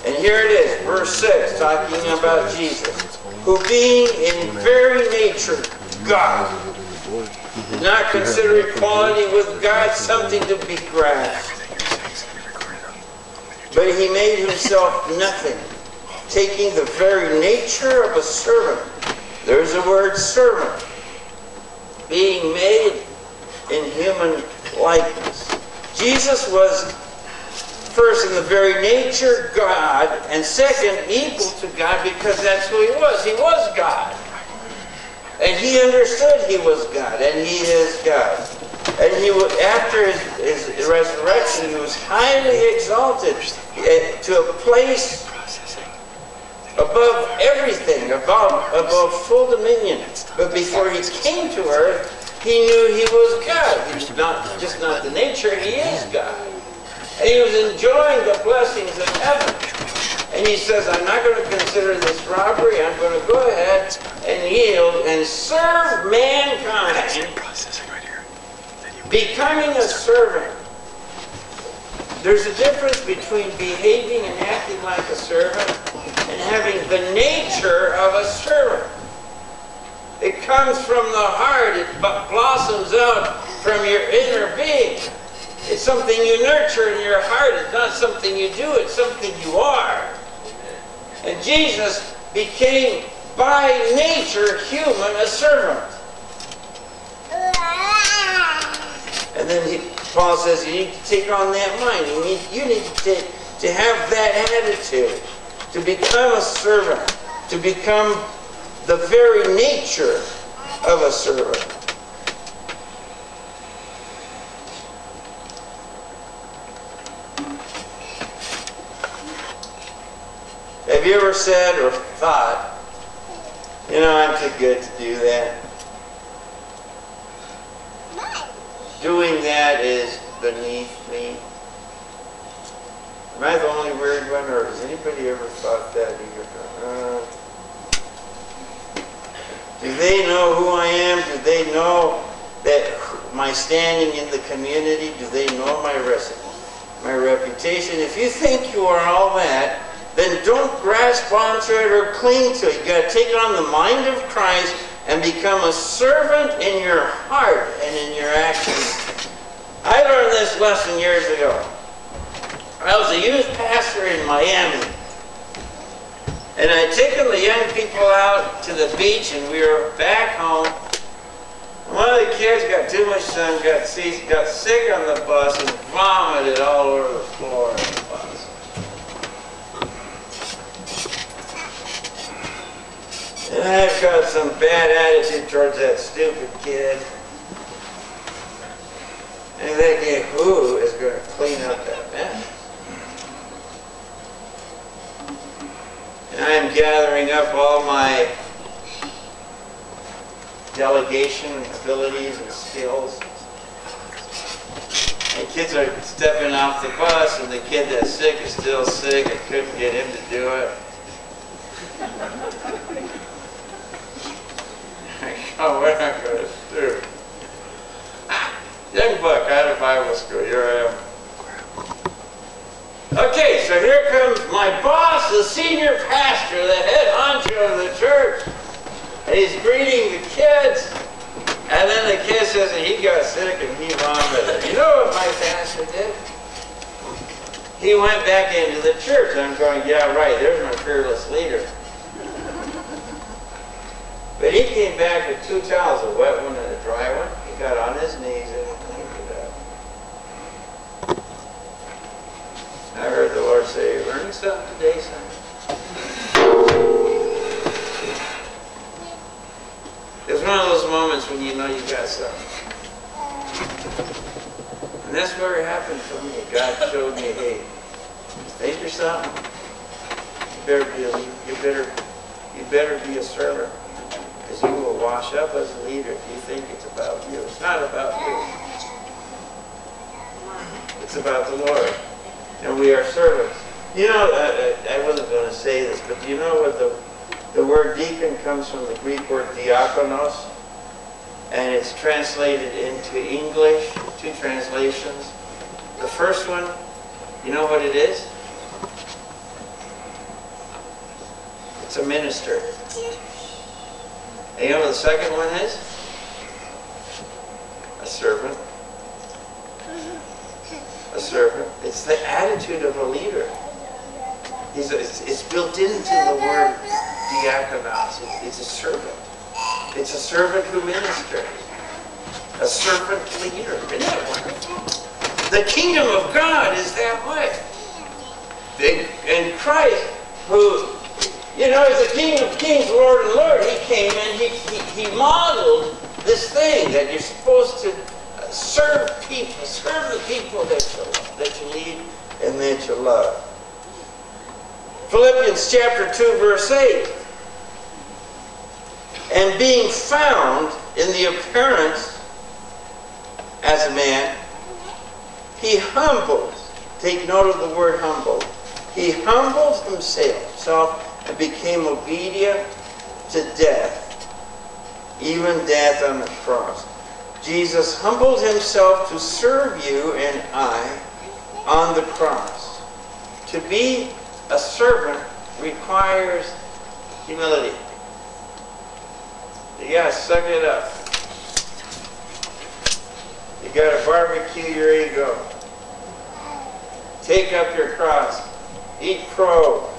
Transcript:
And here it is, verse 6, talking about Jesus, who being in very nature God, did not consider equality with God something to be grasped, but he made himself nothing, taking the very nature of a servant. There's the word servant. Being made in human likeness. Jesus was first in the very nature God, and second equal to God, because that's who he was. He was God. And he understood he was God, and he is God. And he was, after his resurrection, he was highly exalted to a place above everything, above full dominion. But before he came to earth, he knew he was God. He was just not the nature, he is God. And he was enjoying the blessings of heaven. And he says, I'm not going to consider this robbery. I'm going to go ahead and yield and serve mankind, becoming a servant. There's a difference between behaving and acting like a servant and having the nature of a servant. It comes from the heart. It blossoms out from your inner being. It's something you nurture in your heart. It's not something you do. It's something you are. And Jesus became, by nature, human, a servant. And then Paul says you need to take on that mind. You need to have that attitude, to become a servant, to become the very nature of a servant. Have you ever said or thought, you know, I'm too good to do that? Doing that is beneath me. Am I the only weird one, or has anybody ever thought that? Do they know who I am? Do they know that my standing in the community? Do they know my reputation? If you think you are all that, then don't grasp onto it or cling to it. You've got to take on the mind of Christ and become a servant in your heart and in your actions. I learned this lesson years ago. I was a youth pastor in Miami. And I'd taken the young people out to the beach, and we were back home. One of the kids got too much sun, got sick on the bus, and vomited all over the floor of the bus. And I've got some bad attitude towards that stupid kid. And thinking, who is going to clean up that mess? And I am gathering up all my delegation abilities and skills. And kids are stepping off the bus, and the kid that's sick is still sick. I couldn't get him to do it. Oh, we're not going to do. Young buck out of Bible school, here I am. Okay, so here comes my boss, the senior pastor, the head honcho of the church. And he's greeting the kids. And then the kid says that he got sick and he vomited. You know what my pastor did? He went back into the church. I'm going, yeah, right, there's my fearless leader. But he came back with 2 towels, a wet one and a dry one. He got on his knees and he cleaned it up. I heard the Lord say, "You're learning something today, son?" It's one of those moments when you know you got something. And that's where it happened for me. God showed me, hey, you think you're something? You better be a servant. Because you will wash up as a leader if you think it's about you. It's not about you. It's about the Lord. And we are servants. You know, I wasn't going to say this, but do you know what the word deacon comes from the Greek word diakonos? And it's translated into English, 2 translations. The first one, you know what it is? to minister. And you know what the second one is? A servant. A servant. It's the attitude of a leader. It's built into the word diakonos. It's a servant. It's a servant who ministers. A servant leader. Isn't that wonderful? The kingdom of God is that way. And Christ, who, you know, is the King of Kings, Lord and Lord, he came and he modeled this thing that you're supposed to serve people, serve the people that you lead and that you love. Philippians chapter 2, verse 8. And being found in the appearance as a man, he humbled. Take note of the word humbled. He humbled himself and became obedient to death, even death on the cross. Jesus humbled himself to serve you and I on the cross. To be a servant requires humility. You gotta suck it up. You gotta barbecue your ego. Take up your cross. Eat crow.